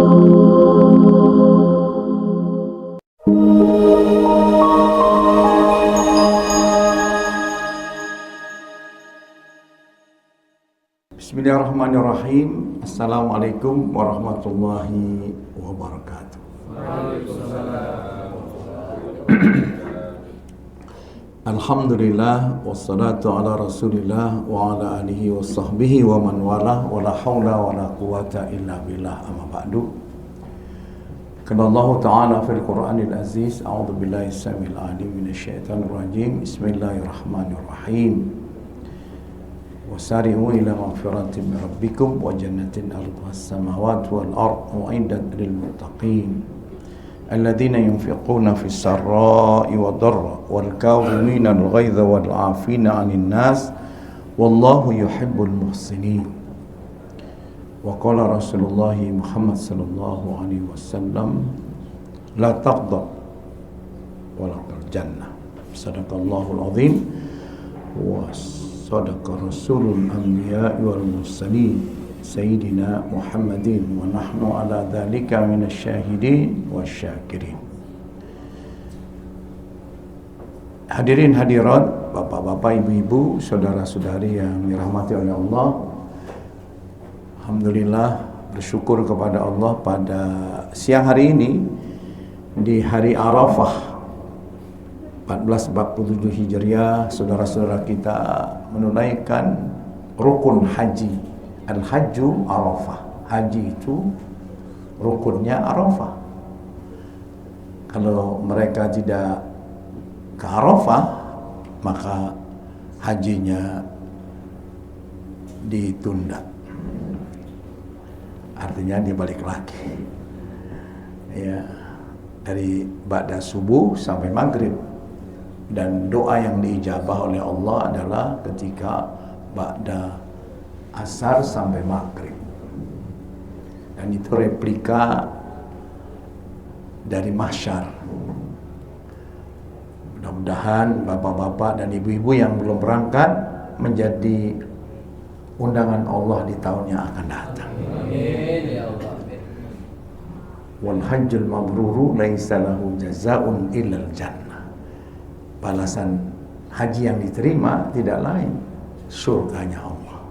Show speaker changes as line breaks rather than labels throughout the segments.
Bismillahirrahmanirrahim. Assalamualaikum warahmatullahi wabarakatuh. Alhamdulillah wassalatu ala rasulillah wa ala alihi wa sahbihi wa man wala wa la hawla wa la quwata illa billah, amma ba'du. Qala Allah ta'ala fil Qur'anil Aziz, a'udzu billahi samil alim minasyaitonir rajim. Bismillahirrahmanirrahim. Wasari'u ila maghfiratin min rabbikum wa jannatin arduha as-samawati wal ardu u'iddat lil muttaqin alladzina yunfiquna fis sarra'i wad dharra wal kadhimina al ghaidha wal 'afina 'anil nas wallahu yuhibbul muhsinin. Wa qala Rasulullah Muhammad sallallahu alaihi wasallam, la taghdab wa la tarjanna. Sadaqallahul azim wa sadaqa rasulul anbiya wal mursalin sayyidina Muhammadin wa nahnu ala dzalika minasyahidin wasyakirin. Hadirin hadirat, bapak-bapak, ibu-ibu, saudara-saudari yang dirahmati oleh Allah, alhamdulillah bersyukur kepada Allah pada siang hari ini di hari Arafah 1447 Hijriah, saudara-saudara kita menunaikan rukun haji. Al-hajju Arafah. Haji itu rukunnya Arafah. Kalau mereka tidak ke Arafah, maka hajinya ditunda. Artinya dibalik lagi. Ya, dari ba'da subuh sampai maghrib. Dan doa yang diijabah oleh Allah adalah ketika ba'da asar sampai maghrib. Dan itu replika dari mahsyar. Mudah-mudahan bapak-bapak dan ibu-ibu yang belum berangkat menjadi undangan Allah di tahun yang akan datang. Amin ya Allah. Wal hajjul mabruru laisa lahu jazaa'un illal jannah. Balasan haji yang diterima tidak lain surganya Allah.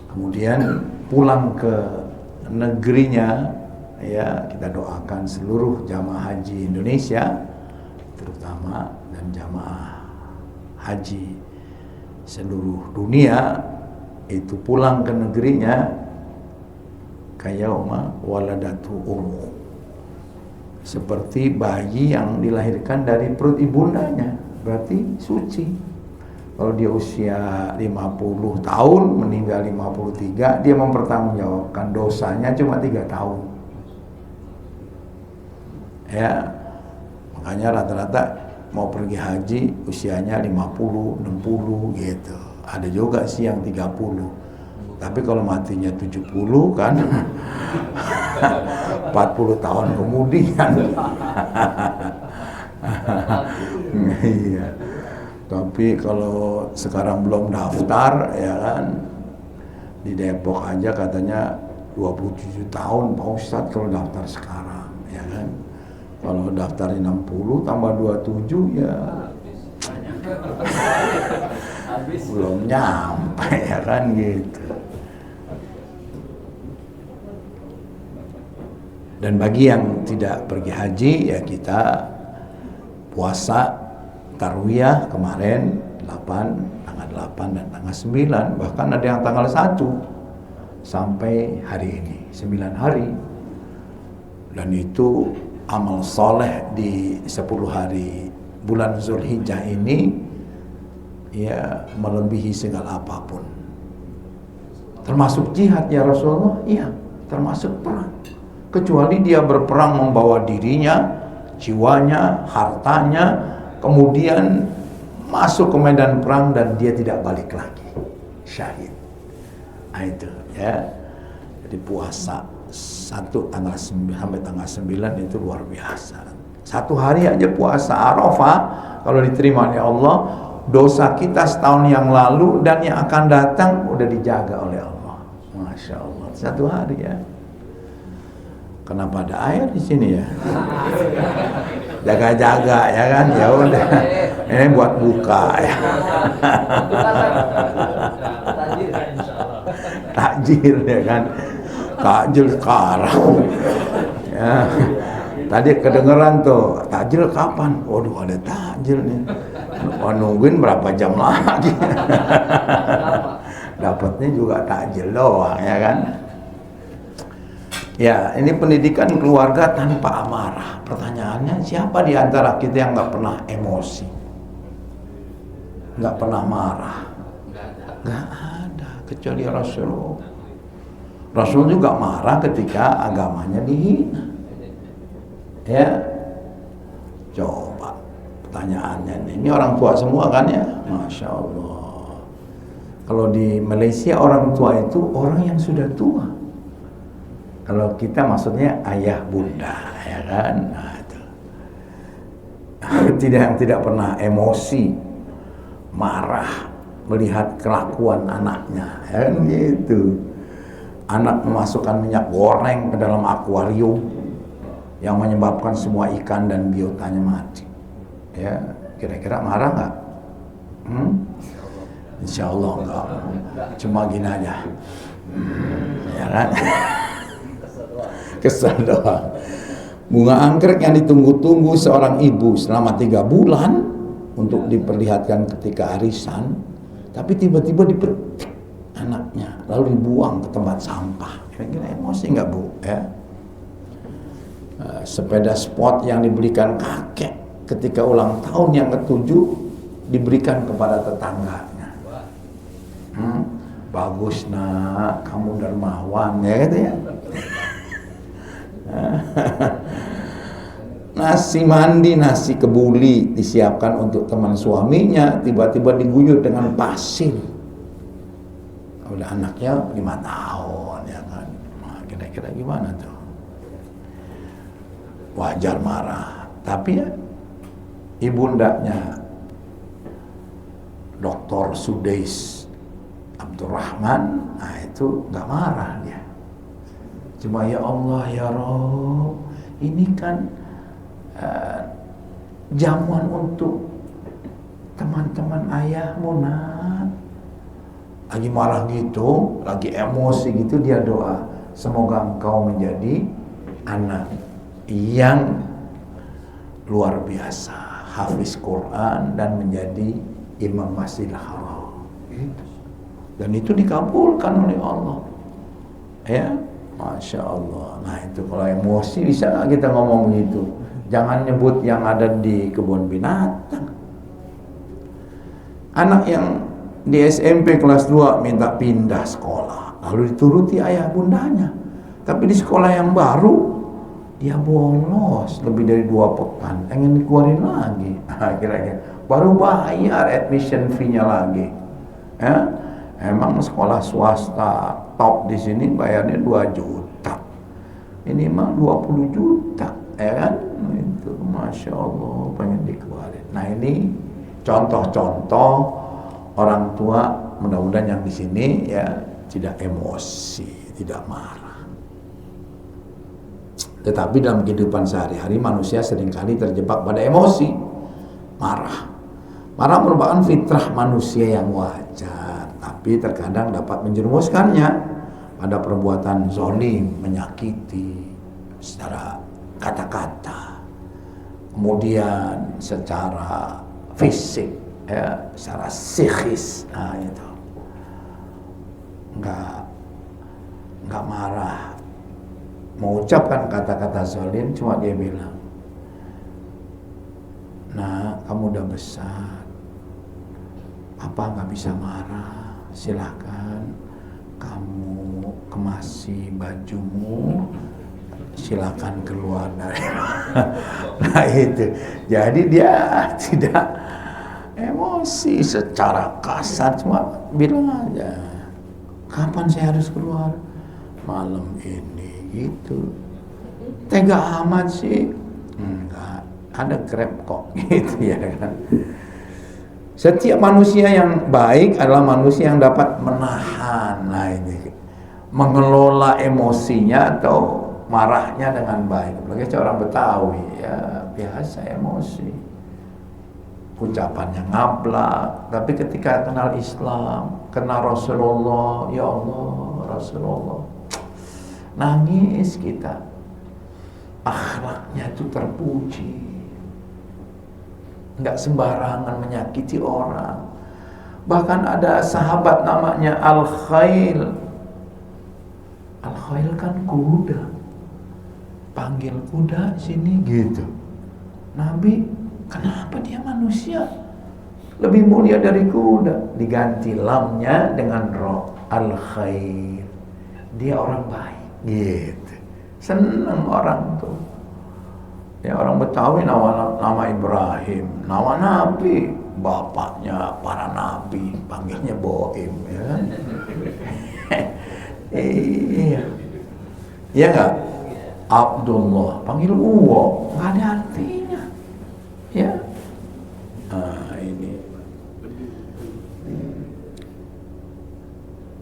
Kemudian pulang ke negerinya, ya, kita doakan seluruh jamaah haji Indonesia terutama dan jamaah haji seluruh dunia itu pulang ke negerinya kayauma waladatu ummu, seperti bayi yang dilahirkan dari perut ibundanya, berarti suci. Kalau dia usia 50 tahun, meninggal 53, dia mempertanggungjawabkan dosanya cuma 3 tahun. Ya, makanya rata-rata mau pergi haji usianya 50, 60 gitu. Ada juga sih yang 30. Tapi kalau matinya 70 kan 40 tahun kemudian. Iya. Tapi kalau sekarang belum daftar, ya kan, di Depok aja katanya 27 tahun Pak Ustadz kalau daftar sekarang, ya kan. Kalau daftar 60 tambah 27 ya belum nyampe, ya kan gitu. Dan bagi yang tidak pergi haji, ya kita puasa tarwiyah kemarin 8, tanggal 8 dan tanggal 9, bahkan ada yang tanggal 1 sampai hari ini 9 hari. Dan itu amal soleh di 10 hari bulan Zulhijjah ini ya melebihi segala apapun. Termasuk jihad ya Rasulullah? Iya, termasuk perang. Kecuali dia berperang membawa dirinya, jiwanya, hartanya, kemudian masuk ke medan perang dan dia tidak balik lagi, syahid. Nah, itu ya. Jadi puasa 1 tanggal 9 sampai tanggal 9 itu luar biasa. 1 hari aja puasa Arafah, kalau diterima oleh Allah, dosa kita setahun yang lalu dan yang akan datang udah dijaga oleh Allah. Masya Allah, 1 hari ya. Kenapa ada air di sini ya? Jaga-jaga ya kan, ya udah. Ini buat buka ya. Takjil ya kan. Takjil sekarang. Ya. Tadi kedengeran tuh, takjil kapan? Waduh, ada takjil nih. Wah, nungguin berapa jam lagi. Dapatnya juga takjil doang ya kan. Ya, ini pendidikan keluarga tanpa amarah. Pertanyaannya, siapa di antara kita yang nggak pernah emosi? Nggak pernah marah? Nggak ada, kecuali Rasul. Rasul juga marah ketika agamanya dihina. Ya, coba pertanyaannya ini orang tua semua kan ya, Masya Allah. Kalau di Malaysia orang tua itu orang yang sudah tua. Kalau kita maksudnya ayah bunda, ya kan? Nah, itu. Tidak pernah emosi, marah melihat kelakuan anaknya, ya kan gitu. Anak memasukkan minyak goreng ke dalam akuarium yang menyebabkan semua ikan dan biotanya mati. Ya, kira-kira marah nggak? Insya Allah enggak. Cuma gini aja. Ya kan? Kesal doang. Bunga anggrek yang ditunggu-tunggu seorang ibu selama 3 bulan untuk diperlihatkan ketika arisan, tapi tiba-tiba dipetik anaknya lalu dibuang ke tempat sampah. Kira-kira emosi nggak Bu? Ya. Sepeda sport yang dibelikan kakek ketika ulang tahun yang ke-7 diberikan kepada tetangganya. Bagus nak, kamu dermawan ya gitu ya. Nasi mandi, nasi kebuli disiapkan untuk teman suaminya, tiba-tiba diguyur dengan pasir. Udah anaknya 5 tahun ya kan. Nah, kira-kira gimana tuh? Wajar marah, tapi ya ibundanya Dr. Sudais Abdurrahman, nah itu nggak marah dia. Cuma ya Allah ya Rabb, ini kan jamuan untuk teman-teman ayahmu nak. Lagi marah gitu, lagi emosi gitu, dia doa, semoga engkau menjadi anak yang luar biasa, hafiz Quran dan menjadi imam Masjidil Haram. Dan itu dikabulkan oleh Allah. Ya, Masya Allah. Nah itu kalau emosi bisa nggak kita ngomong gitu? Jangan nyebut yang ada di kebun binatang. Anak yang di SMP kelas 2 minta pindah sekolah, lalu dituruti ayah bundanya. Tapi di sekolah yang baru dia bolos lebih dari 2 pekan, pengen dikeluarin lagi. Kira-kira baru bayar admission fee-nya lagi. Ya, emang sekolah swasta top di sini bayarnya 2 juta. Ini mah 20 juta, ya kan? Itu Masya Allah pengen dikeluarin. Nah ini contoh-contoh orang tua, mudah-mudahan yang di sini ya tidak emosi, tidak marah. Tetapi dalam kehidupan sehari-hari manusia seringkali terjebak pada emosi, marah. Marah merupakan fitrah manusia yang wajar, tapi terkadang dapat menjerumuskannya pada perbuatan zalim, menyakiti secara kata-kata, kemudian secara fisik, ya, secara psikis. Nah itu nggak marah, mengucapkan kata-kata zalim, cuma dia bilang, nah kamu udah besar, Papa nggak bisa marah, silakan kamu kemasi bajumu, silakan keluar dari. Nah itu, jadi dia tidak emosi secara kasar, cuma bilang aja, kapan saya harus keluar? Malam ini, gitu. Tega amat sih. Enggak, ada Grab kok, gitu ya kan. Setiap manusia yang baik adalah manusia yang dapat menahan, nah ini, mengelola emosinya atau marahnya dengan baik. Apalagi orang Betawi, ya biasa emosi, ucapannya ngablak. Tapi ketika kenal Islam, kenal Rasulullah, ya Allah Rasulullah, nangis kita. Akhlaknya itu terpuji, nggak sembarangan menyakiti orang. Bahkan ada sahabat namanya Al-Khail. Al-Khail kan kuda, panggil kuda sini gitu. Nabi, kenapa dia manusia lebih mulia dari kuda? Diganti lamnya dengan roh, Al-Khair, dia orang baik gitu. Seneng orang tuh. Ya orang Betawi nama Ibrahim, nama Nabi, bapaknya para nabi, panggilnya Boim, ya kan? Iya, iya nggak? Abdullah, panggil Uwo, nggak ada artinya, ya. Nah, ini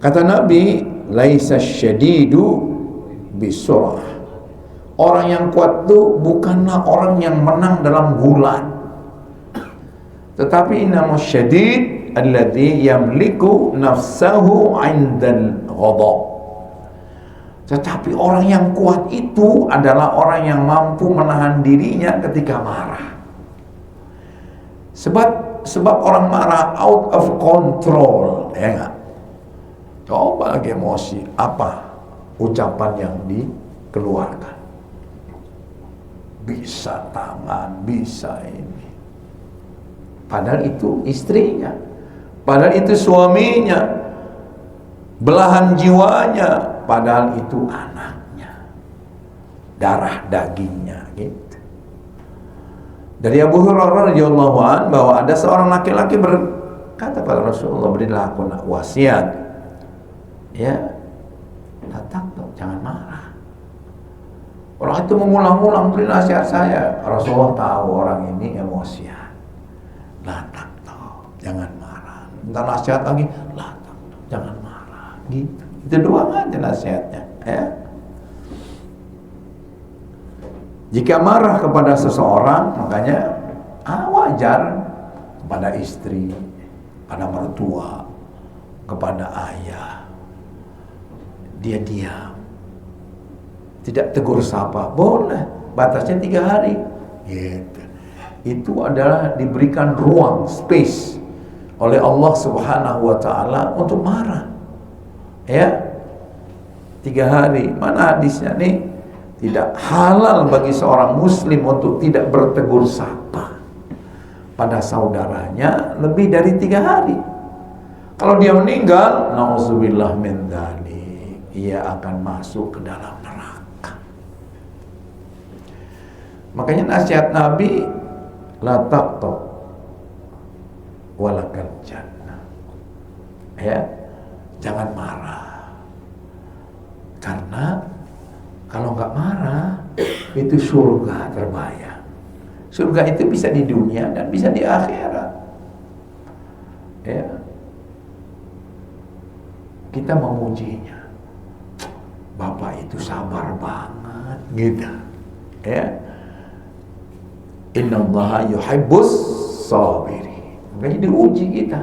kata Nabi, laisa syadidu bisurah. Orang yang kuat itu bukanlah orang yang menang dalam gulat, tetapi innamas syadid alladzi yamliku nafsahu 'indal ghadab. Tetapi orang yang kuat itu adalah orang yang mampu menahan dirinya ketika marah. Sebab orang marah out of control, ya enggak? Coba lagi emosi, apa ucapan yang dikeluarkan? Bisa tangan, bisa ini. Padahal itu istrinya, padahal itu suaminya, belahan jiwanya, padahal itu anaknya, darah dagingnya gitu. Dari Abu Hurairah radhiyallahu an bahwa ada seorang laki-laki berkata pada Rasulullah, berilah aku wasiat, ya, jangan marah. Orang itu mengulang-ulang beri nasihat saya. Rasulullah tahu orang ini emosian. Jangan marah. Minta nasihat lagi, jangan marah. Gitu. Itu doang aja nasihatnya, ya. Jika marah kepada seseorang, makanya wajar kepada istri, pada mertua, kepada ayah, dia diam, tidak tegur sapa, boleh, batasnya 3 hari gitu. Itu adalah diberikan ruang, space oleh Allah Subhanahu wa ta'ala untuk marah, ya. 3 hari. Mana hadisnya nih? Tidak halal bagi seorang muslim untuk tidak bertegur sapa pada saudaranya lebih dari 3 hari. Kalau dia meninggal, na'udzubillah min dzalik, ia akan masuk ke dalam neraka. Makanya nasihat Nabi, la taqtab walakal jannah, ya, jangan marah, karena kalau nggak marah itu surga terbayang. Surga itu bisa di dunia dan bisa di akhirat, ya. Kita memujinya, Bapak itu sabar banget gitu, ya. Innallaha yuhibbus sabirin. Makanya diuji kita.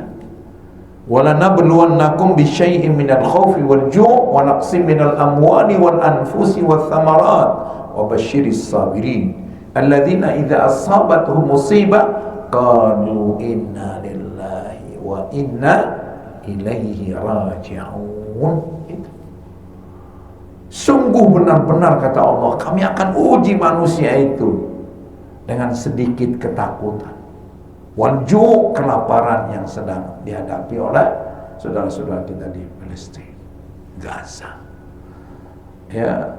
وَلَنَبْلُوَنَّكُمْ بِشَيْءٍ مِنَ الْخَوْفِ وَالْجُوعِ وَنَقْصٍ مِنَ الْأَمْوَالِ وَالْأَنْفُسِ وَالثَّمَرَاتِ وَبَشِّرِ الصَّابِرِينَ الَّذِينَ إِذَا أَصَابَتْهُمْ مُصِيبَةٌ قَالُوا إِنَّا لِلَّهِ وَإِنَّا إِلَيْهِ رَاجِعُونَ. Sungguh benar-benar kata Allah, kami akan uji manusia itu dengan sedikit ketakutan, walju, kelaparan yang sedang dihadapi oleh saudara-saudara kita di Palestina, Gaza, ya.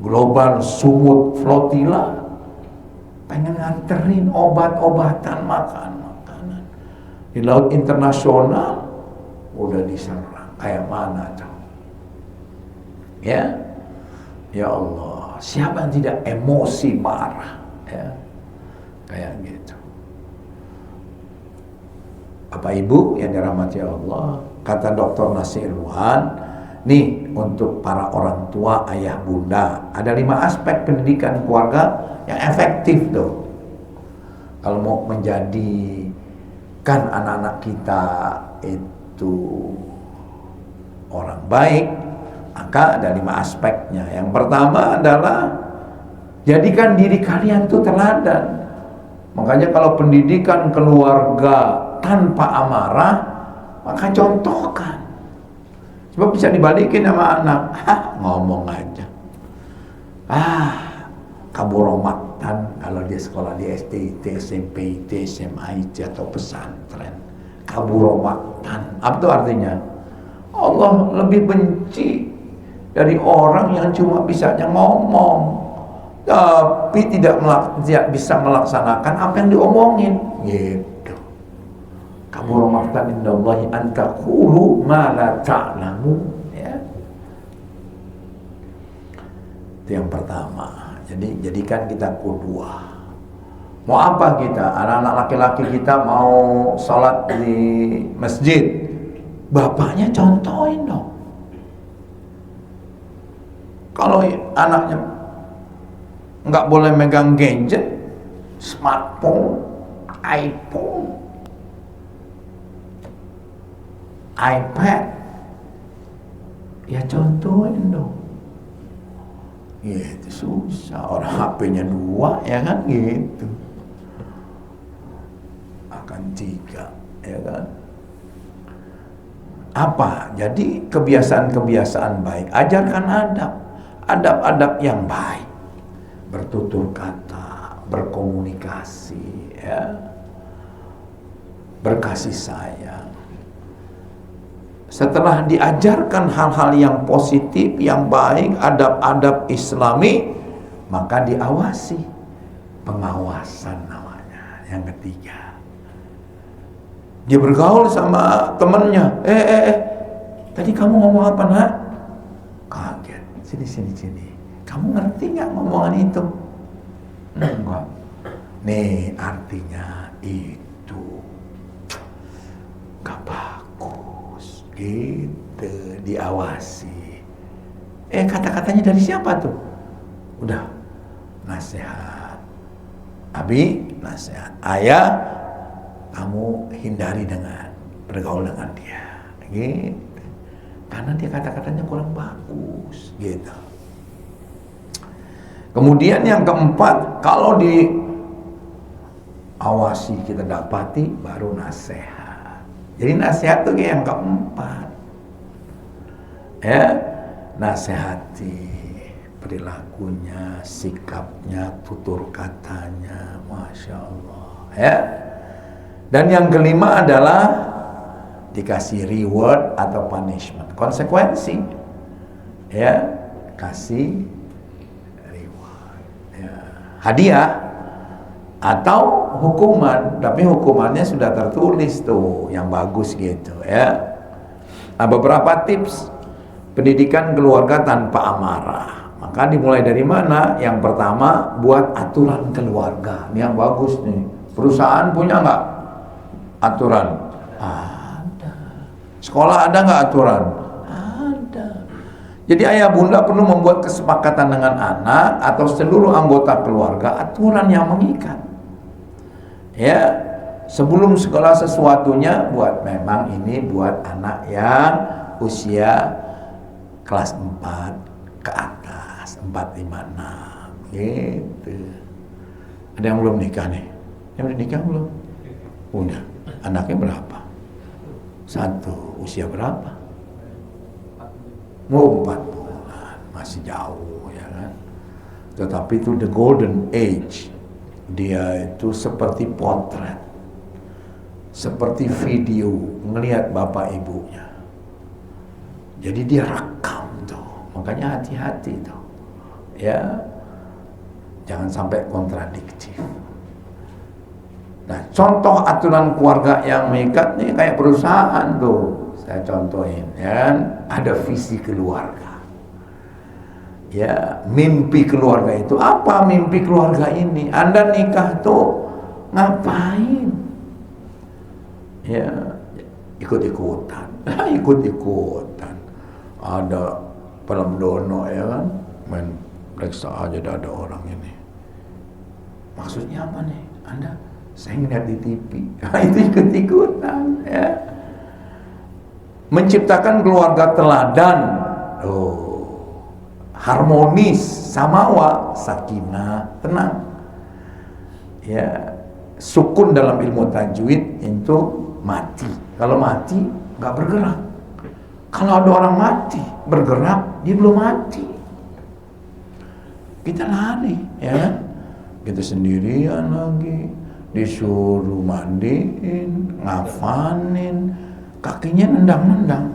Global sumut flotilla pengen nganterin obat-obatan, makanan di laut internasional, udah diserang kayak mana tuh, ya. Ya Allah, siapa yang tidak emosi marah, ya, kayak gitu. Bapak Ibu yang dirahmati Allah, kata Dr. Nasirwan, Nih untuk para orang tua, ayah, bunda, ada 5 aspek pendidikan keluarga yang efektif tuh. Kalau mau menjadikan anak-anak kita itu orang baik, maka ada 5 aspeknya. Yang pertama adalah jadikan diri kalian tuh teladan. Makanya kalau pendidikan keluarga tanpa amarah, maka contohkan. Sebab bisa dibalikin sama anak, ngomong aja. Kaburomatan kalau dia sekolah di SD, SMP, SMA, atau pesantren. Kaburomatan, apa itu artinya? Allah lebih benci dari orang yang cuma bisanya ngomong, tapi tidak bisa melaksanakan apa yang diomongin. Gitu. Kabur maqtan indallahi an taqulu ma la ta'lamu, ya. Itu yang pertama. Jadi jadikan kita qudwah. Mau apa kita? Anak-anak laki-laki kita mau sholat di masjid, bapaknya contohin dong. Kalau anaknya nggak boleh megang gadget, smartphone, iPhone, iPad, ya contohin dong. Gitu susah, orang HP-nya 2, ya kan, gitu. Akan 3, ya kan. Apa? Jadi kebiasaan-kebiasaan baik, ajarkan adab-adab yang baik, bertutur kata, berkomunikasi, ya, berkasih sayang. Setelah diajarkan hal-hal yang positif, yang baik, adab-adab Islami, maka diawasi. Pengawasan namanya. Yang ketiga, dia bergaul sama temennya. Tadi kamu ngomong apa, nak? Kaget. Sini. Kamu ngerti nggak ngomongan itu? Enggak. Nih artinya itu gak bagus. Gitu, diawasi. Kata-katanya dari siapa tuh? Udah, nasihat. Abi, nasihat. Ayah, kamu hindari dengan bergaul dengan dia. Gitu. Karena dia kata-katanya kurang bagus. Gitu. Kemudian yang keempat, kalau diawasi kita dapati, baru nasihat. Jadi nasihat itu yang keempat, ya, nasihati perilakunya, sikapnya, tutur katanya, masya Allah, ya. Dan yang kelima adalah dikasih reward atau punishment, konsekuensi, ya, kasih reward, ya, hadiah atau hukuman, tapi hukumannya sudah tertulis tuh, yang bagus gitu, ya. Nah, beberapa tips pendidikan keluarga tanpa amarah. Maka dimulai dari mana? Yang pertama, buat aturan keluarga. Ini yang bagus nih. Perusahaan punya nggak aturan? Ada. Sekolah ada nggak aturan? Ada. Jadi ayah bunda perlu membuat kesepakatan dengan anak atau seluruh anggota keluarga, aturan yang mengikat. Ya, sebelum segala sesuatunya memang ini buat anak yang usia kelas 4 ke atas, 4, 5, 6 gitu. Ada yang belum nikah nih? Yang udah nikah belum? Udah. Anaknya berapa? 1. Usia berapa? 4 bulan. Masih jauh, ya kan? Tetapi itu the golden age. Dia itu seperti potret, seperti video ngelihat bapak ibunya. Jadi dia rekam tuh, makanya hati-hati tuh, ya, jangan sampai kontradiktif. Nah, contoh aturan keluarga yang mengikat nih kayak perusahaan tuh, saya contohin, ya, ada visi keluarga. Ya, mimpi keluarga itu apa? Mimpi keluarga ini, Anda nikah tuh ngapain? Ya, ikut-ikutan. ada film dono ya kan, main periksa aja ada orang ini. Maksudnya apa nih? Anda, saya ngeliat di TV, itu ikut-ikutan ya. Menciptakan keluarga teladan, harmonis, samawa, sakinah, tenang. Ya, sukun dalam ilmu tajwid itu mati. Kalau mati nggak bergerak. Kalau ada orang mati bergerak, dia belum mati. Kita lari, ya. Kita sendirian lagi, disuruh mandiin, ngafanin, kakinya nendang-nendang.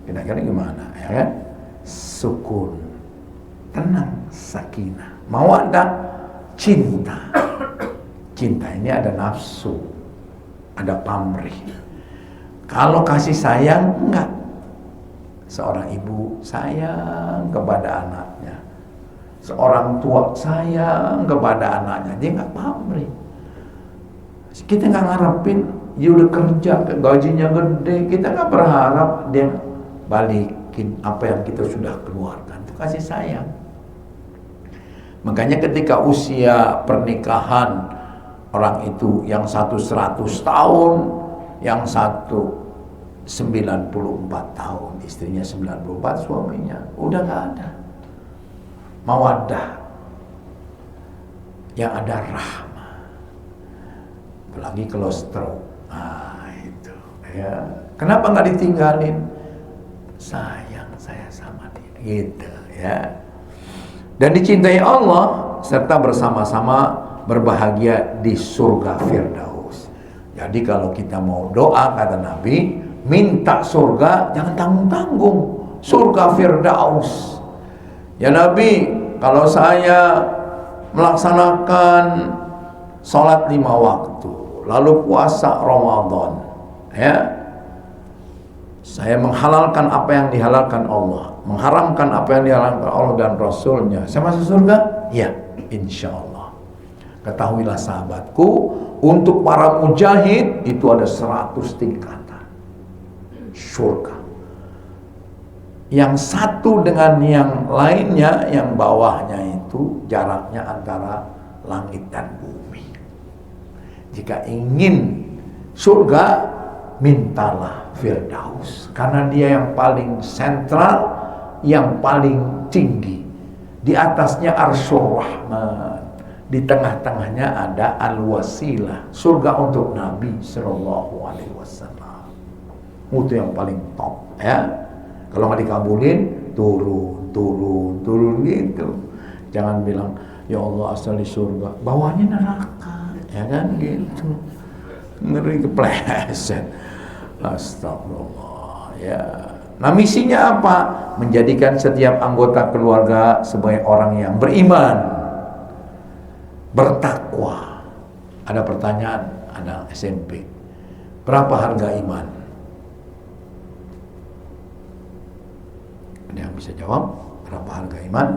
Kira-kira gimana, ya kan? Sukun, tenang, sakinah, mawaddah, cinta. Cinta ini ada nafsu, ada pamrih. Kalau kasih sayang, enggak. Seorang ibu sayang kepada anaknya, seorang tua sayang kepada anaknya, dia enggak pamrih. Kita enggak ngarepin dia udah kerja, gajinya gede, kita enggak berharap dia balikin apa yang kita sudah keluarkan. Itu kasih sayang. Makanya ketika usia pernikahan orang itu yang satu 100 tahun, yang satu 94 tahun, istrinya 94, suaminya udah gak ada mawaddah, yang ada rahmah. Apalagi kalau stroke, itu ya. Kenapa nggak ditinggalin? Sayang saya sama dia, gitu ya. Dan dicintai Allah serta bersama-sama berbahagia di surga Firdaus. Jadi kalau kita mau doa, kata Nabi, minta surga jangan tanggung-tanggung, surga Firdaus. Ya Nabi, kalau saya melaksanakan sholat 5 waktu, lalu puasa Ramadan, ya, saya menghalalkan apa yang dihalalkan Allah, mengharamkan apa yang diharamkan Allah dan Rasulnya, saya masuk surga? Ya, insya Allah. Ketahuilah sahabatku, untuk para mujahid itu ada 100 tingkatan surga. Yang satu dengan yang lainnya, yang bawahnya itu jaraknya antara langit dan bumi. Jika ingin surga, mintalah Firdaus, karena dia yang paling sentral, yang paling tinggi. Di atasnya Arsyur Rahman, di tengah-tengahnya ada Al-Wasilah, surga untuk Nabi Sallallahu Alaihi Wasallam. Itu yang paling top, ya. Kalau nggak dikabulin, turun gitu. Jangan bilang, ya Allah asal di surga, bawahnya neraka, ya kan gitu. Ngeri kepleset. Astagfirullah, ya. Nah, misinya apa? Menjadikan setiap anggota keluarga sebagai orang yang beriman, bertakwa. Ada pertanyaan, ada SMP. Berapa harga iman? Ada yang bisa jawab? Berapa harga iman?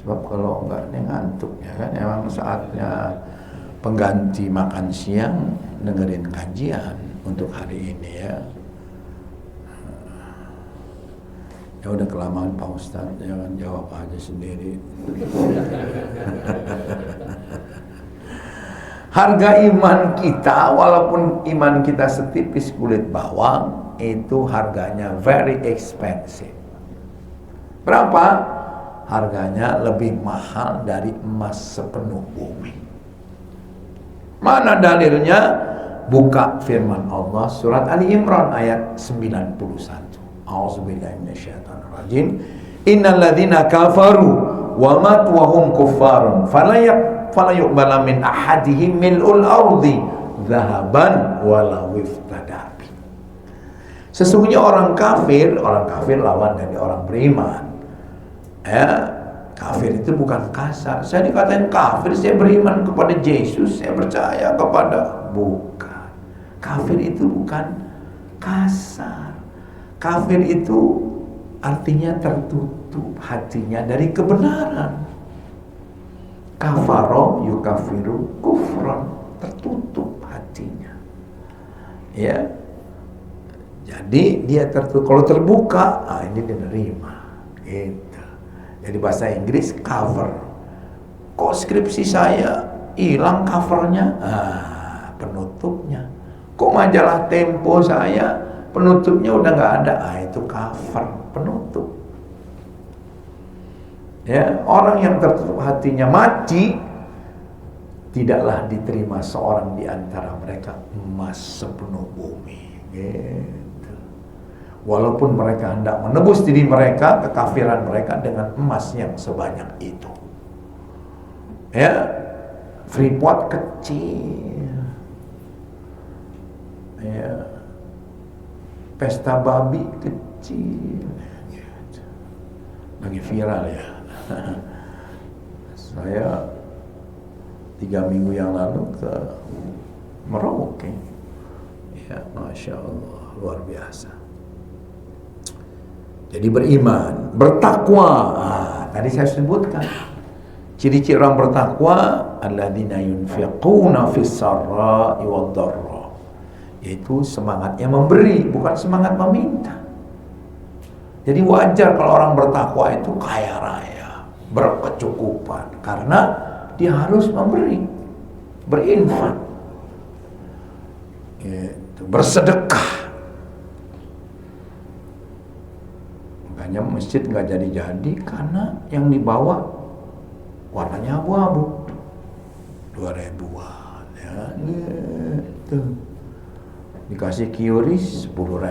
Sebab kalau enggak, dia ngantuk, ya kan? Emang saatnya pengganti makan siang, dengerin kajian untuk hari ini, ya. Ya udah kelamaan Pak Ustadz, jangan jawab aja sendiri. Harga iman kita, walaupun iman kita setipis kulit bawang, itu harganya very expensive. Berapa? Harganya lebih mahal dari emas sepenuh bumi. Mana dalilnya? Buka firman Allah surat Ali Imran ayat 91. A'udzubillahi minasyaitonirrajim. Innal ladzina kafaru wa matu wa hum kuffarun fala yuqbala min ahadihim mil'ul ardi dzahaban wala iftada. Sesungguhnya orang kafir lawan dari orang beriman. Ya, kafir itu bukan kasar. Saya dikatain kafir, saya beriman kepada Yesus, saya percaya kepada, bukan. Kafir itu bukan kasar. Kafir itu artinya tertutup hatinya dari kebenaran. Kafaro yukafiru kufran, tertutup hatinya. Ya. Jadi Jadi dia kalau terbuka, ini dia nerima. Gitu. Jadi bahasa Inggris cover. Kok skripsi saya hilang covernya? Penutupnya. Kok majalah Tempo saya penutupnya udah nggak ada? Itu cover, penutup. Ya, orang yang tertutup hatinya mati, tidaklah diterima seorang di antara mereka emas sepenuh bumi. Gitu. Walaupun mereka hendak menebus diri mereka, kekafiran mereka dengan emas yang sebanyak itu. Ya, Freeport kecil. Ya, pesta babi kecil. Gitu. Lagi viral ya. Saya 3 minggu yang lalu ke Merauke. Ya, Masya Allah, luar biasa. Jadi beriman, bertakwa. Tadi saya sebutkan ciri-ciri orang bertakwa, alladzina yunfiquna fis sarra'i wad dharra. Yaitu semangatnya memberi, bukan semangat meminta. Jadi wajar kalau orang bertakwa itu kaya raya, berkecukupan, karena dia harus memberi, berinfak, gitu, bersedekah. Makanya masjid nggak jadi-jadi karena yang dibawa warnanya abu-abu, 2.000-an, ya, gitu. Dikasih QRIS 10.000,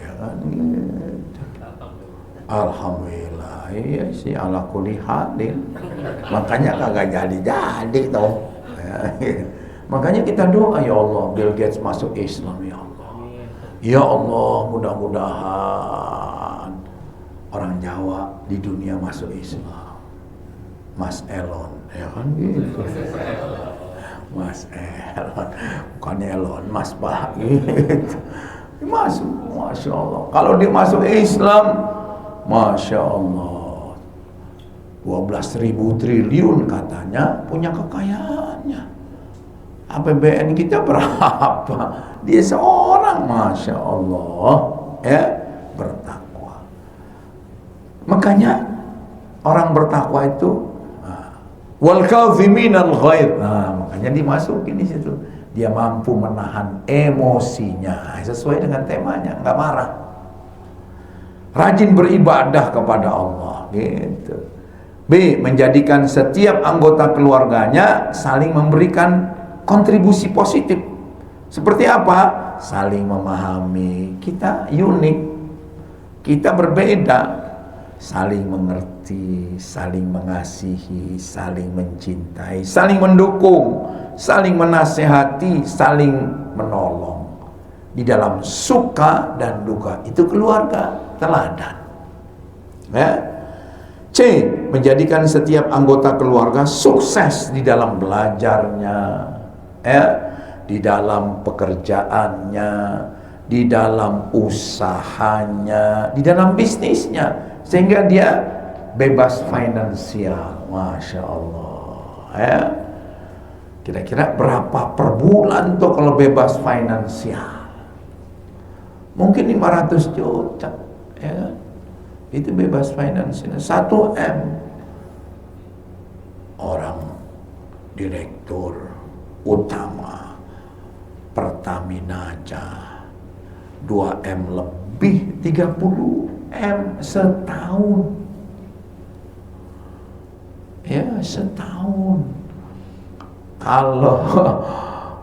ya kan, gitu. Alhamdulillah, iya sih, ala kulli halin. Makanya kagak jadi-jadi dong. Ya, gitu. Makanya kita doa, ya Allah, Bill Gates masuk Islam, ya Allah. Ya Allah, mudah-mudahan orang Jawa di dunia masuk Islam. Mas Elon, ya kan gitu. Mas Elon, bukan Elon, Mas Pak, gitu. Dia masuk, Masya Allah. Kalau dia masuk Islam, Masya Allah, 12.000 triliun katanya punya kekayaannya. APBN kita berapa? Dia seorang, Masya Allah, ya, bertakwa. Makanya orang bertakwa itu wal kadhiminal ghaidh. Makanya dimasukin di situ. Dia mampu menahan emosinya sesuai dengan temanya, nggak marah. Rajin beribadah kepada Allah, gitu. B, menjadikan setiap anggota keluarganya saling memberikan kontribusi positif. Seperti apa? Saling memahami. Kita unik, kita berbeda. Saling mengerti, saling mengasihi, saling mencintai, saling mendukung, saling menasehati, saling menolong. Di dalam suka dan duka, itu keluarga teladan. Ya. C, menjadikan setiap anggota keluarga sukses di dalam belajarnya, ya, di dalam pekerjaannya, di dalam usahanya, di dalam bisnisnya, sehingga dia bebas finansial. Masya Allah, ya. Kira-kira berapa per bulan tuh kalau bebas finansial? Mungkin 500 juta, ya. Itu bebas finansial. 1 M. Orang direktur utama Pertamina aja 2 M lebih, 30 M setahun. Ya, setahun. Kalau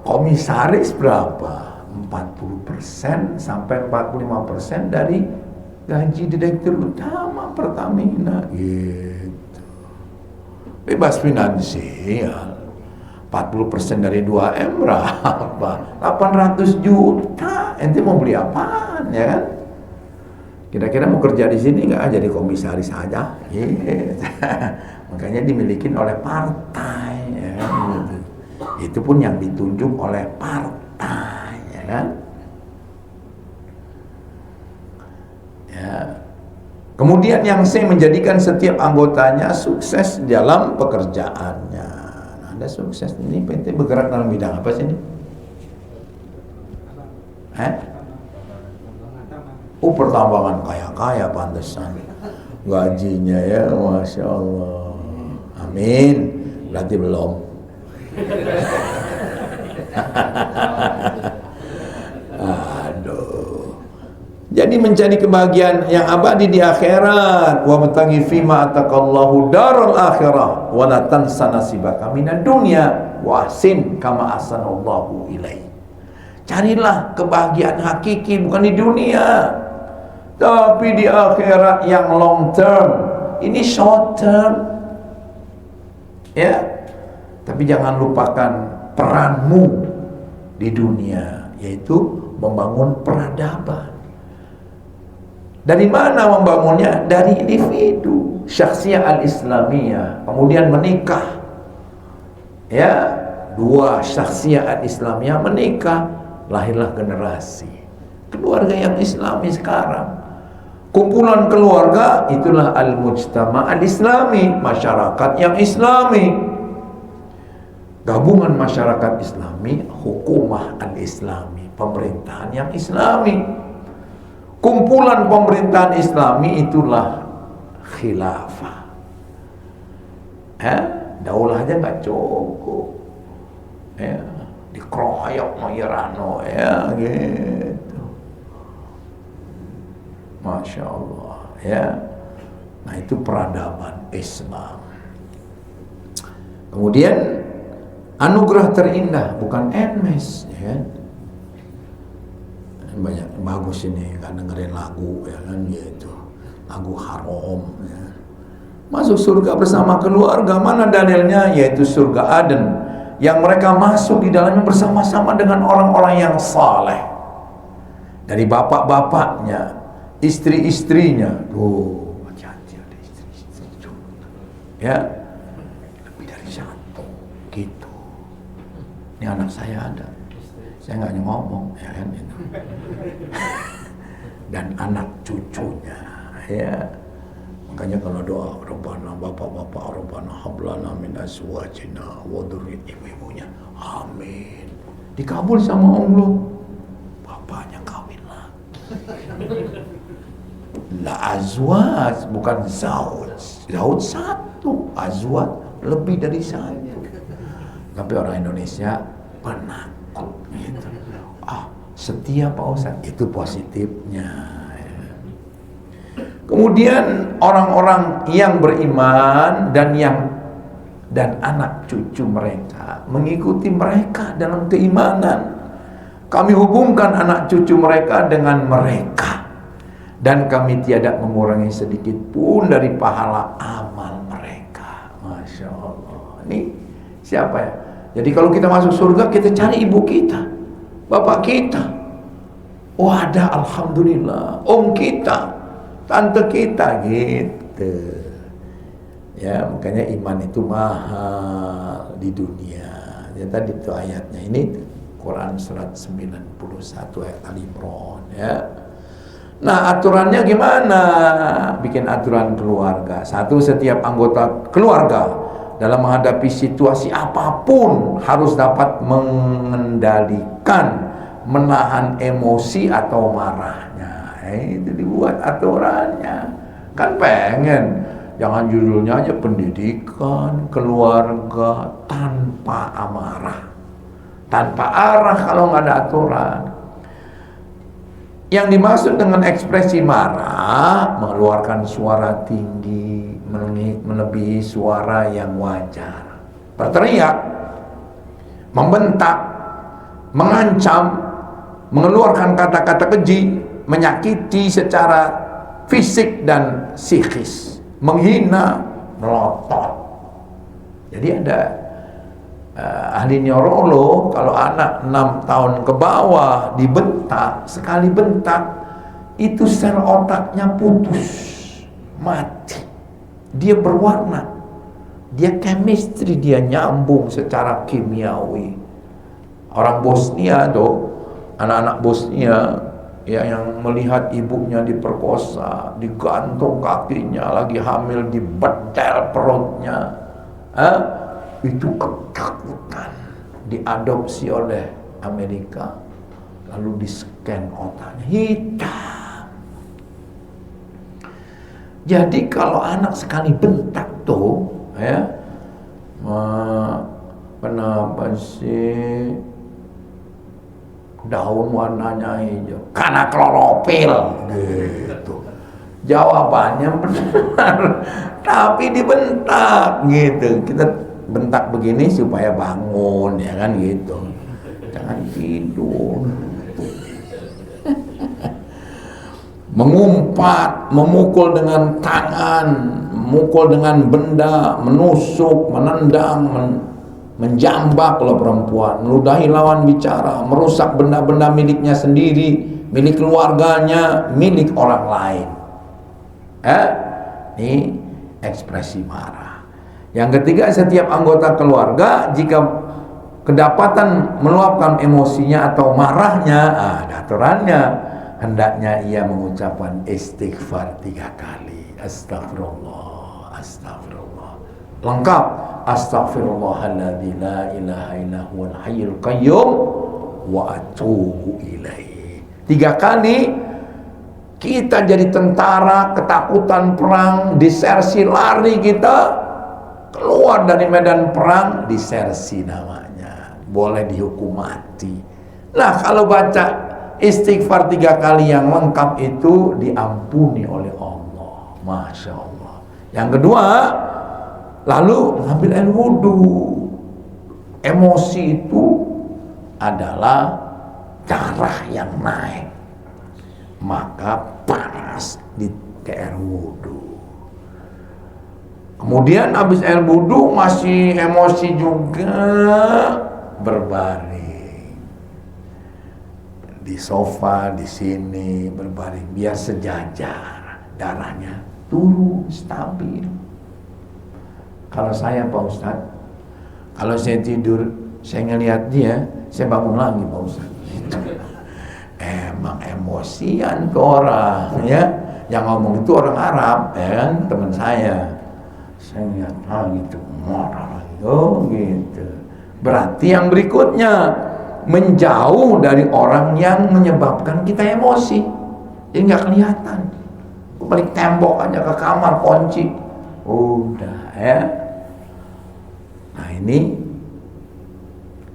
komisaris berapa? 40% sampai 45% dari gaji direktur utama Pertamina, gitu. Bebas finansial. 40% dari 2M berapa? 800 juta. Ente mau beli apaan, ya kan? Kira-kira mau kerja di sini nggak jadi komisaris aja? Gitu. Makanya dimiliki oleh partai, ya kan? Gitu. Itu pun yang ditunjuk oleh partai, ya kan? Ya. Kemudian yang C, menjadikan setiap anggotanya sukses dalam pekerjaannya. Nah, Anda sukses ini, PT bergerak dalam bidang apa sih ini? Pertambangan kaya-kaya pantesan gajinya ya, Masya Allah. Amin. Berarti belum. Aduh. Jadi mencari kebahagiaan yang abadi di akhirat. Wa bataghi fima ataqallahu darul akhirah wa la tansa nasibaka minad dunya wa ahsin kama ahsanallahu ilaik. Carilah kebahagiaan hakiki, bukan di dunia, tapi di akhirat yang long term. Ini short term, ya. Tapi jangan lupakan peranmu di dunia, yaitu membangun peradaban. Dari mana membangunnya? Dari individu, syakhsiyah al-islamiyah, kemudian menikah, ya, dua syakhsiyah al-islamiyah menikah, lahirlah generasi keluarga yang islami sekarang. Kumpulan keluarga itulah al-mujtama' al-islami, masyarakat yang islami. Gabungan masyarakat islami, hukumah al-islami, pemerintahan yang islami. Kumpulan pemerintahan islami itulah khilafah. Daulah aja nggak cukup, ya, dikeroyok Irano, ya gitu. Masya Allah, ya. Nah itu peradaban Islam. Kemudian anugerah terindah bukan Hermes, ya. Banyak bagus ini kan dengerin lagu, ya kan, gitu, lagu haram, ya. Masuk surga bersama keluarga, mana dalilnya? Yaitu surga Aden yang mereka masuk di dalamnya bersama-sama dengan orang-orang yang saleh, dari bapak-bapaknya, istri-istrinya. Tuh, hati-hati ada istri-istri, ya, lebih dari satu, gitu. Ini anak saya ada, saya nggak ngomong, ya kan, itu. Dan anak cucunya, ya. Makanya kalau doa Rabbana, bapak-bapak, Rabbana hablana min azwajina wa dzurriyyatina, ibu-ibunya, amin, dikabul sama Allah. Bapaknya kawin lagi. La azwaj, bukan zauj. Zauj satu, azwaj lebih dari satu. Tapi orang Indonesia penakut, gitu. Setia Pak Ustadz, itu positifnya. Kemudian orang-orang yang beriman dan anak cucu mereka mengikuti mereka dalam keimanan. Kami hubungkan anak cucu mereka dengan mereka, dan kami tiada mengurangi sedikit pun dari pahala amal mereka. Masya Allah. Ini siapa ya? Jadi kalau kita masuk surga, kita cari ibu kita, bapak kita. Oh ada, alhamdulillah. Om kita, tante kita, gitu. Ya, makanya iman itu mahal di dunia. Ya tadi itu ayatnya. Ini Quran surat 91 ayat Al-Imran, ya. Nah, aturannya gimana? Bikin aturan keluarga. Satu, setiap anggota keluarga dalam menghadapi situasi apapun harus dapat mengendalikan, menahan emosi atau marahnya. Itu dibuat aturannya. Kan pengen, jangan judulnya aja pendidikan keluarga tanpa amarah, tanpa arah kalau nggak ada aturan. Yang dimaksud dengan ekspresi marah, mengeluarkan suara tinggi melebihi suara yang wajar, berteriak, membentak, mengancam, mengeluarkan kata-kata keji, menyakiti secara fisik dan psikis, menghina, melotot. Jadi ada ahli neurolog, kalau anak 6 tahun ke bawah dibentak, sekali bentak itu sel otaknya putus, mati, dia berwarna, dia chemistry, dia nyambung secara kimiawi. Orang Bosnia tuh, anak-anak Bosnia ya, yang melihat ibunya diperkosa, digantung kakinya, lagi hamil dibetel perutnya, itu ketakutan, diadopsi oleh Amerika, lalu di-scan otaknya, hitam, Jadi kalau anak sekali bentak tuh, ya, kenapa sih daun warnanya hijau? Karena klorofil, gitu. Jawabannya benar, tapi dibentak, gitu. Kita bentak begini supaya bangun, ya kan gitu. Jangan tidur. Mengumpat, memukul dengan tangan, memukul dengan benda, menusuk, menendang, menjambak kalau perempuan, meludahi lawan bicara, merusak benda-benda miliknya sendiri, milik keluarganya, milik orang lain. Ini ekspresi marah. Yang ketiga, setiap anggota keluarga jika kedapatan meluapkan emosinya atau marahnya, ada aturannya. Hendaknya ia mengucapkan istighfar 3 kali. Astagfirullah, astagfirullah. Lengkap. Astaghfirullahaladzim la ilaha illa huwal hayyul qayyum wa atubu ilaihi. 3 kali kita jadi tentara, ketakutan perang, disersi, lari kita keluar dari medan perang, disersi namanya. Boleh dihukum mati. Nah, kalau baca istighfar 3 kali yang lengkap itu diampuni oleh Allah. Masya Allah. Yang kedua, lalu ngambil air wudhu. Emosi itu adalah darah yang naik, maka panas di air wudhu. Kemudian habis air wudhu masih emosi juga, berbaring di sofa, di sini berbaring biar sejajar, darahnya turun stabil. Kalau saya Pak Ustadz, kalau saya tidur, saya ngelihat dia, saya bangun lagi Pak Ustadz. Emang emosian tuh orang, ya. Yang ngomong itu orang Arab, ya kan, teman saya. Saya ngeliat gitu, marah lagi, oh gitu. Berarti yang berikutnya, menjauh dari orang yang menyebabkan kita emosi. Jadi nggak kelihatan. Balik tembok aja ke kamar, kunci. Udah, ya. Nah, ini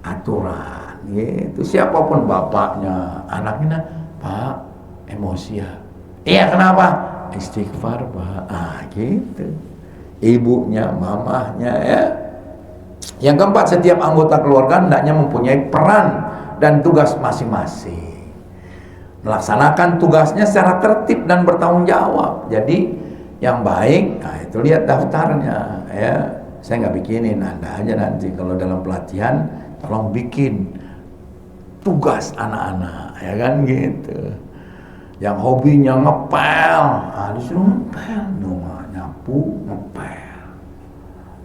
aturan gitu. Siapapun bapaknya, anaknya, Pak, emosi ya. Iya, kenapa? Istighfar, Pak. Gitu. Ibunya, mamahnya, ya. Yang keempat, setiap anggota keluarga hendaknya mempunyai peran dan tugas masing-masing. Melaksanakan tugasnya secara tertib dan bertanggung jawab. Jadi yang baik, nah itu lihat daftarnya, ya. Saya nggak bikinin, Anda aja nanti kalau dalam pelatihan tolong bikin tugas anak-anak, ya kan gitu. Yang hobinya ngepel, disuruh ngepel, nyapu, ngepel.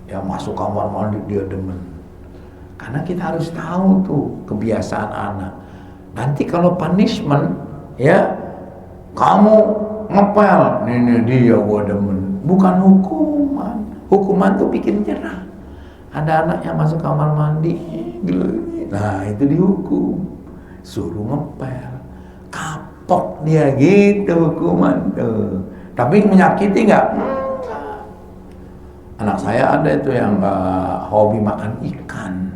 Ya masuk kamar mandi dia demen. Karena kita harus tahu tuh kebiasaan anak. Nanti kalau punishment, ya kamu ngepel, ini dia gua demen. Bukan hukuman. Hukuman tuh bikin jerah. Ada anak yang masuk kamar mandi, nah itu dihukum. Suruh ngepel, kapok dia gitu hukuman tuh. Tapi menyakiti nggak? Anak saya ada itu yang hobi makan ikan,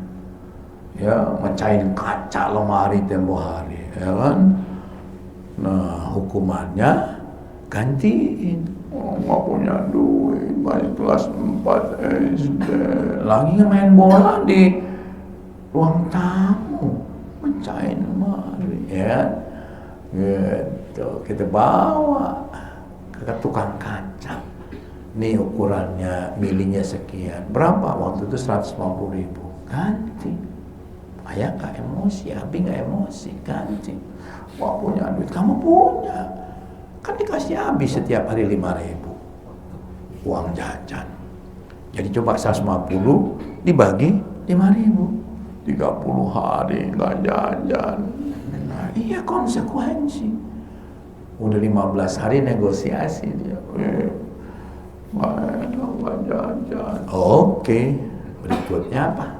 ya mecahin kaca lemari tempo hari, ya kan. Nah hukumannya gantiin. Oh, nggak punya duit, masih kelas 4 SD, lagi main bola di ruang tamu, mecahin lemari, ya gitu. Kita bawa ke tukang kaca. Nih ukurannya, milinya sekian. Berapa? Waktu itu 150.000. Ganti. Ayah gak emosi, Abi gak emosi, ganti. Wah punya duit, kamu punya. Kan dikasih Abi setiap hari 5.000 uang jajan. Jadi coba 150 dibagi 5.000. 30 hari gak jajan. Nah, iya konsekuensi. Udah 15 hari negosiasi dia. Nggak jajan. Oke, berikutnya apa?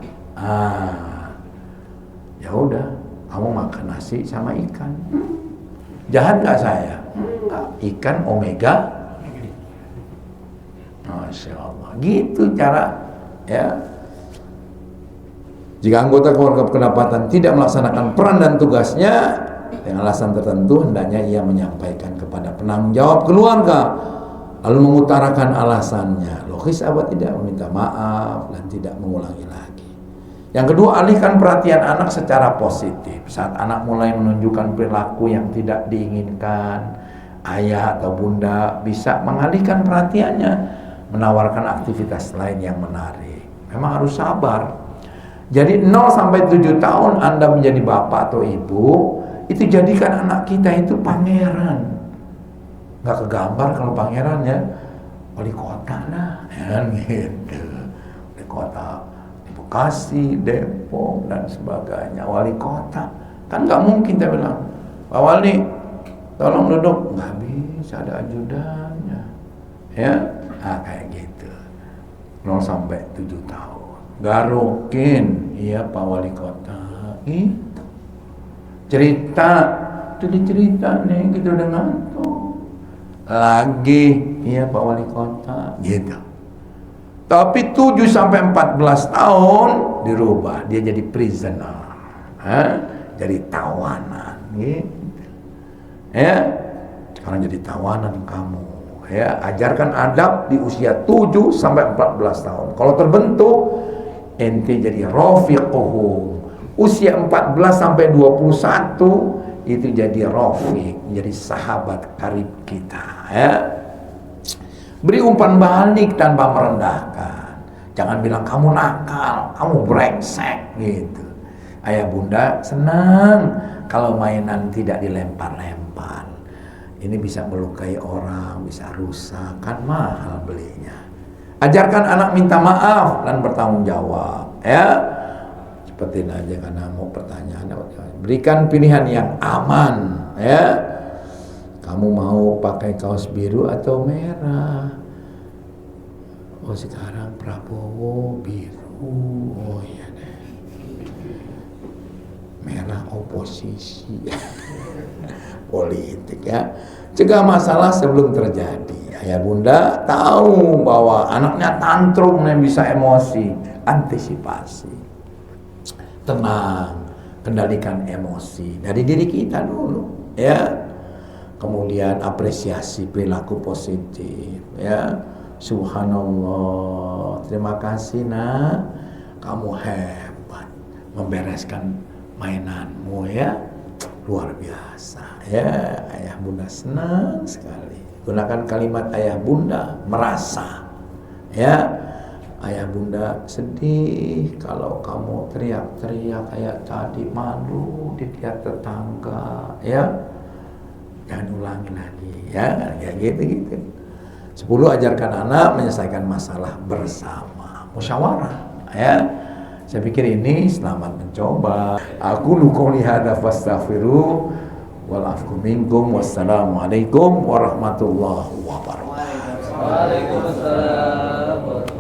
Ya udah, kamu makan nasi sama ikan. Jahat nggak saya? Enggak. Ikan omega Masya Allah. Gitu cara, ya. Jika anggota keluarga kedapatan tidak melaksanakan peran dan tugasnya dengan alasan tertentu, hendaknya ia menyampaikan kepada penanggung jawab keluarga, lalu mengutarakan alasannya. Logis apa tidak? Meminta maaf dan tidak mengulangi lagi. Yang kedua, alihkan perhatian anak secara positif. Saat anak mulai menunjukkan perilaku yang tidak diinginkan, ayah atau bunda bisa mengalihkan perhatiannya, menawarkan aktivitas lain yang menarik. Memang harus sabar. Jadi 0 sampai 7 tahun Anda menjadi bapak atau ibu, itu jadikan anak kita itu pangeran. Nggak kegambar kalau pangeran ya, wali kota lah, ya gitu. Wali kota di Bekasi, Depok dan sebagainya. Wali kota kan nggak mungkin dia bilang, Pak Wali, tolong duduk. Nggak bisa, ada ajudannya. Ya, kayak gitu. 0 sampai 7 tahun. Garukin, iya Pak Wali Kota, gitu. Cerita, itu dicerita nih, gitu dengan tuh. Lagi, iya Pak Wali Kota, gitu. Tapi 7 sampai 14 tahun dirubah, dia jadi prisoner, jadi tawanan, gitu. Ya, sekarang jadi tawanan kamu. Ya, ajarkan adab di usia 7 sampai 14 tahun. Kalau terbentuk, ente jadi rafiquhum. Usia 14 sampai 21 itu jadi rafiq, jadi sahabat karib kita, ya. Beri umpan balik tanpa merendahkan. Jangan bilang kamu nakal, kamu brengsek gitu. Ayah bunda senang kalau mainan tidak dilempar-lempar. Ini bisa melukai orang, bisa rusak, kan mahal belinya. Ajarkan anak minta maaf dan bertanggung jawab, ya. Seperti aja karena mau pertanyaan, berikan pilihan yang aman, ya. Kamu mau pakai kaos biru atau merah? Oh sekarang Prabowo biru, oh iya deh. Merah oposisi, politik ya. Cegah masalah sebelum terjadi. Ayah bunda tahu bahwa anaknya tantrum yang bisa emosi, antisipasi. Tenang, kendalikan emosi dari diri kita dulu, ya. Kemudian apresiasi perilaku positif, ya. Subhanallah, terima kasih nak, kamu hebat membereskan mainanmu, ya. Luar biasa, ya. Ayah bunda senang sekali. Gunakan kalimat ayah bunda merasa, ya. Ayah bunda sedih kalau kamu teriak-teriak kayak tadi, malu di tiap tetangga, ya. Jangan ulangi lagi, ya. Kayak gitu-gitu. 10, ajarkan anak menyelesaikan masalah bersama, musyawarah, ya. Saya pikir ini selamat mencoba. Aku qouli hadza fastaghfiru wal-afwu minkum. Wassalamualaikum warahmatullahi wabarakatuh.
Waalaikumsalam.